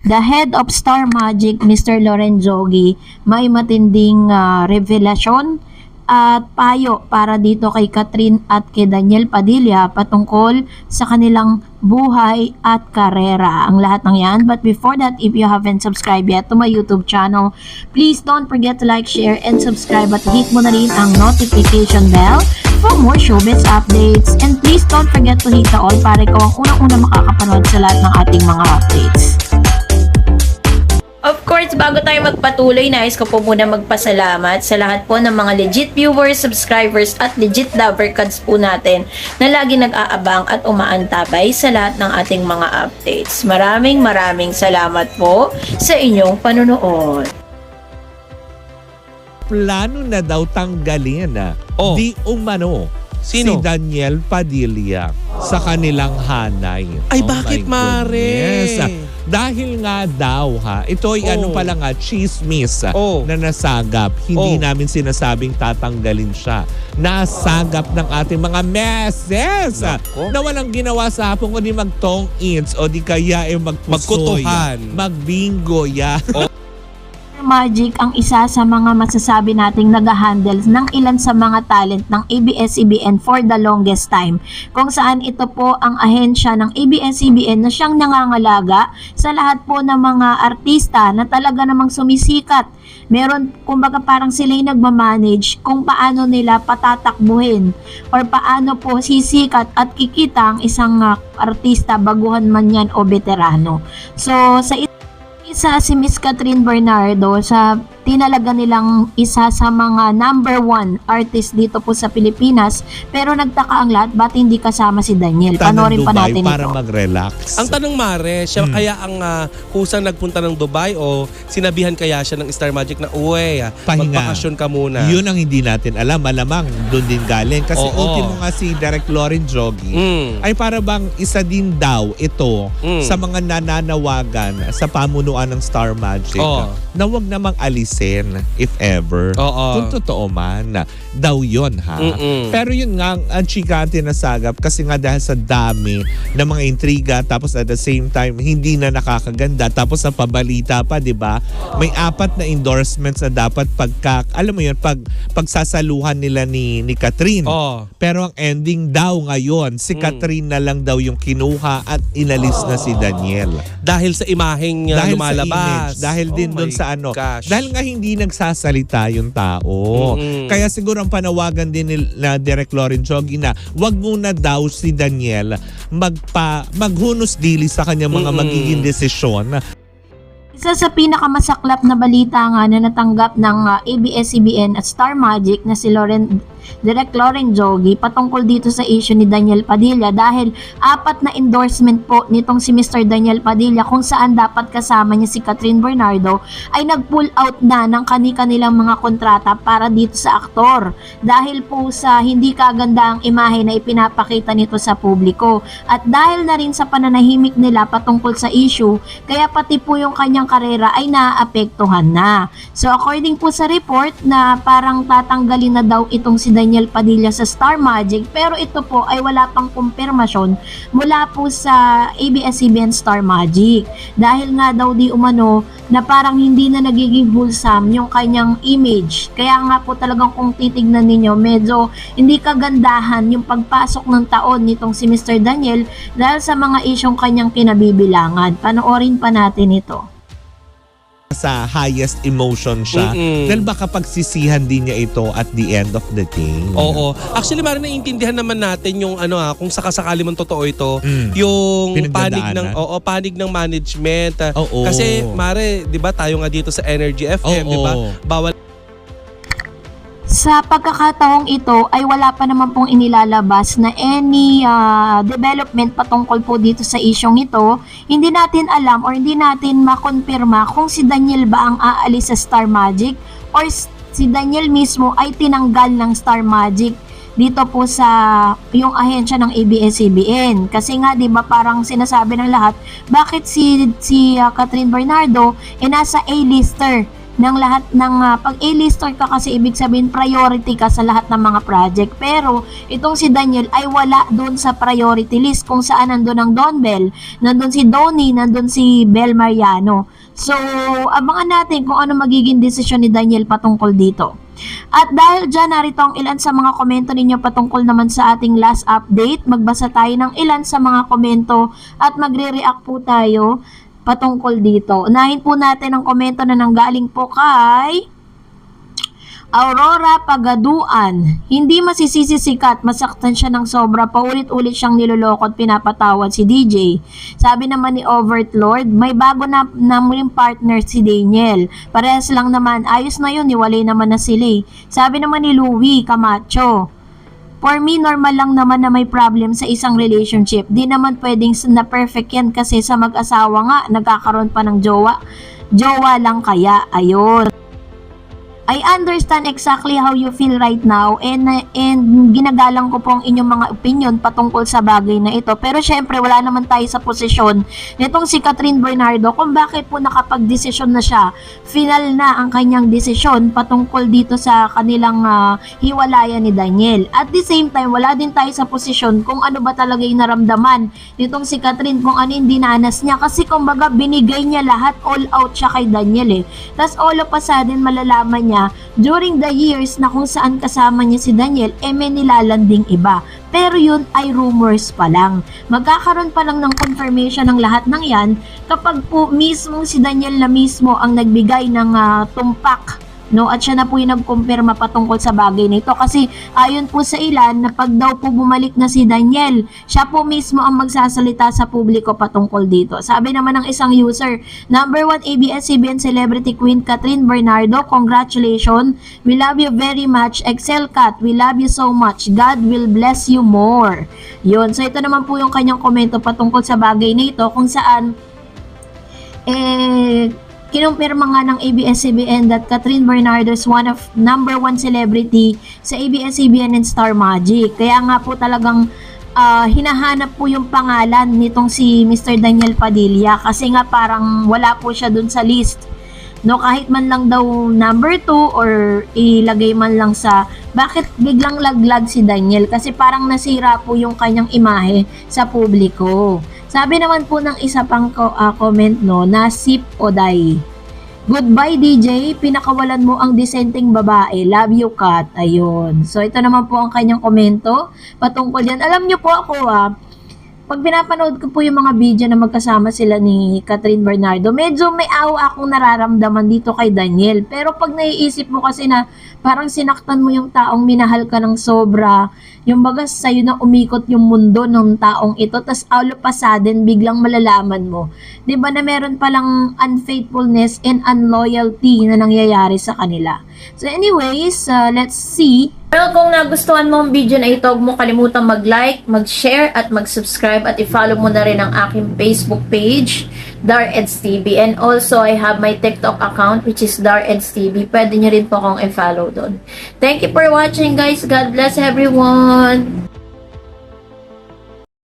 The head of Star Magic, Mr. Loren Jogi, may matinding revelasyon at payo para dito kay Catherine at kay Daniel Padilla patungkol sa kanilang buhay at karera. Ang lahat ng yan. But before that, if you haven't subscribed yet to my YouTube channel, please don't forget to like, share, and subscribe at hit mo na rin ang notification bell for more showbiz updates. And please don't forget to hit the all para ikaw ang unang-unang makakapanood sa lahat ng ating mga updates. Of course, bago tayo magpatuloy, nais ko po muna magpasalamat sa lahat po ng mga legit viewers, subscribers at legit lover cards po natin na lagi nag-aabang at umaantabay sa lahat ng ating mga updates. Maraming salamat po sa inyong panunood. Plano na daw tanggalin di umano Sino? si Daniel Padilla sa kanilang hanay. Ay, bakit, my Mare? goodness. Dahil nga daw ito ay ano pala nga, chismis na nasagap. Hindi namin sinasabing tatanggalin siya. Nasagap ng ating mga meses na walang ginawa sa hapon kundi magtong-ins o di kaya magpusoy, magkutuhan, magbingo, Magic ang isa sa mga masasabi nating nag-handle ng ilan sa mga talent ng ABS-CBN for the longest time, kung saan ito po ang ahensya ng ABS-CBN na siyang nangangalaga sa lahat po ng mga artista na talaga namang sumisikat. Meron, kumbaga parang sila yung nagmamanage kung paano nila patatakbuhin or paano po sisikat at kikita ang isang artista, baguhan man yan o veterano. So sa isa si Miss Catherine Bernardo sa tinalaga nilang isa sa mga #1 artist dito po sa Pilipinas, pero nagtaka ang lahat ba't hindi kasama si Daniel. Panorin pa natin para ito. mag-relax. Ang tanong, Mare, siya kaya ang kusang nagpunta ng Dubai o sinabihan kaya siya ng Star Magic na uwe, magbakasyon ka muna? Yun ang hindi natin alam. Malamang doon din galing. Kasi ultimo nga si Direk Loren Jogi ay para bang isa din daw ito sa mga nananawagan sa pamunuan ng Star Magic na wag namang alisin if ever. Kung totoo man. Daw yun Pero yun nga ang chika tinasagap kasi nga dahil sa dami ng mga intriga tapos at the same time hindi na nakakaganda tapos sa pabalita pa, di ba? May 4 na endorsements na dapat alam mo yun, pagsasaluhan nila ni Catherine. Pero ang ending daw ngayon, si Catherine na lang daw yung kinuha at inalis na si Daniel. Dahil sa imaheng lumalabas. Dahil din doon sa gosh. Dahil nga hindi nagsasalita yung tao. Kaya siguro ang panawagan din na Direk Loren Jogi na wag muna daw si Daniel maghunos dili sa kanyang mga magiging desisyon. Isa sa pinakamasaklap na balita nga na natanggap ng ABS-CBN at Star Magic na si Direk Loren Jogi patungkol dito sa issue ni Daniel Padilla dahil 4 na endorsement po nitong si Mr. Daniel Padilla kung saan dapat kasama niya si Catherine Bernardo ay nag-pull out na ng kanilang mga kontrata para dito sa aktor dahil po sa hindi kaganda ang imahe na ipinapakita nito sa publiko at dahil na rin sa pananahimik nila patungkol sa issue kaya pati po yung kanyang karera ay naapektuhan na. So according po sa report na parang tatanggalin na daw itong si Daniel Padilla sa Star Magic pero ito po ay wala pang kumpirmasyon mula po sa ABS-CBN Star Magic dahil nga daw di umano na parang hindi na nagiging wholesome yung kanyang image. Kaya nga po talagang kung titignan ninyo medyo hindi kagandahan yung pagpasok ng taon nitong si Mr. Daniel dahil sa mga isyong kanyang kinabibilangan. Panoorin pa natin ito. Sa highest emotion siya. Dahil baka pagsisihan din niya ito at the end of the day. Actually, Mare, naiintindihan naman natin yung kung sakasakali man totoo ito, yung panig ng management. Kasi, Mare, 'di ba tayo nga dito sa Energy FM, 'di ba? Bawal. Sa pagkakataong ito ay wala pa naman pong inilalabas na any development patungkol po dito sa isyong ito. Hindi natin alam or hindi natin makonfirma kung si Daniel ba ang aalis sa Star Magic or si Daniel mismo ay tinanggal ng Star Magic dito po sa yung ahensya ng ABS-CBN. Kasi nga 'di ba parang sinasabi ng lahat, bakit si Catherine Bernardo nasa A-lister ng lahat ng pag A-lister ka kasi ibig sabihin priority ka sa lahat ng mga project. Pero itong si Daniel ay wala doon sa priority list kung saan nandun ang Don Bell, nandun si Donnie, nandun si Bel Mariano. So, abangan natin kung ano magiging desisyon ni Daniel patungkol dito. At dahil dyan, narito ang ilan sa mga komento ninyo patungkol naman sa ating last update. Magbasa tayo ng ilan sa mga komento at magre-react po tayo patungkol dito. Unahin po natin ang komento na nanggaling po kay Aurora Pagaduan. Hindi masisisi si Kat, masaktan siya ng sobra, paulit-ulit siyang niloloko at pinapatawad si DJ. Sabi naman ni Overlord, may bago na muling partner si Daniel. Parehas lang naman, ayos na yun, niwalay naman na sila. Sabi naman ni Louie Camacho, for me, normal lang naman na may problem sa isang relationship. Di naman pwedeng na perfect yan kasi sa mag-asawa nga, nagkakaroon pa ng jowa. Jowa lang kaya, ayun. I understand exactly how you feel right now and ginagalang ko po ang inyong mga opinion patungkol sa bagay na ito. Pero syempre wala naman tayo sa posisyon nitong si Catherine Bernardo kung bakit po nakapag-desisyon na siya. Final na ang kanyang desisyon patungkol dito sa kanilang hiwalayan ni Daniel. At the same time, wala din tayo sa posisyon kung ano ba talaga yung naramdaman nitong si Catherine, kung ano yung dinanas niya. Kasi kumbaga binigay niya lahat, all out siya kay Daniel Tapos all of a sudden malalaman niya during the years na kung saan kasama niya si Daniel, may nilalanding iba. Pero yun ay rumors pa lang. Magkakaroon pa lang ng confirmation ng lahat ng yan kapag po mismong si Daniel na mismo ang nagbigay ng tumpak, no? At siya na po yung nagkumpirma patungkol sa bagay na ito. Kasi ayon po sa ilan, na pag daw po bumalik na si Daniel, siya po mismo ang magsasalita sa publiko patungkol dito. Sabi naman ng isang user, number 1 ABS-CBN Celebrity Queen Catherine Bernardo, congratulations. We love you very much. Excel Cat, we love you so much. God will bless you more. Yun. So ito naman po yung kanyang komento patungkol sa bagay na ito, kung saan kinumpirma nga ng ABS-CBN that Catherine Bernardo is one of number 1 celebrity sa ABS-CBN and Star Magic. Kaya nga po talagang hinahanap po yung pangalan nitong si Mr. Daniel Padilla kasi nga parang wala po siya dun sa list. No, kahit man lang daw number 2 or ilagay man lang sa bakit biglang laglag si Daniel kasi parang nasira po yung kanyang imahe sa publiko. Sabi naman po ng isa pang comment, no, Nasip Oday. Goodbye DJ, pinakawalan mo ang disenteng babae. Love you Kat. Ayun. So ito naman po ang kanyang komento patungkol yan. Alam niyo po ako pag pinapanood ko po yung mga video na magkasama sila ni Catherine Bernardo, medyo may awa akong nararamdaman dito kay Daniel. Pero pag naiisip mo kasi na parang sinaktan mo yung taong minahal ka ng sobra, yung baga sa'yo na umikot yung mundo ng taong ito, tas all of a sudden, biglang malalaman mo. Diba na meron palang unfaithfulness and unloyalty na nangyayari sa kanila. So anyways, let's see. Well, kung nagustuhan mo ang video na ito, huwag mo kalimutan mag-like, mag-share, at mag-subscribe, at i-follow mo na rin ang aking Facebook page, DarEdsTV. And also, I have my TikTok account, which is DarEdsTV. Pwede nyo rin po akong i-follow doon. Thank you for watching, guys. God bless everyone!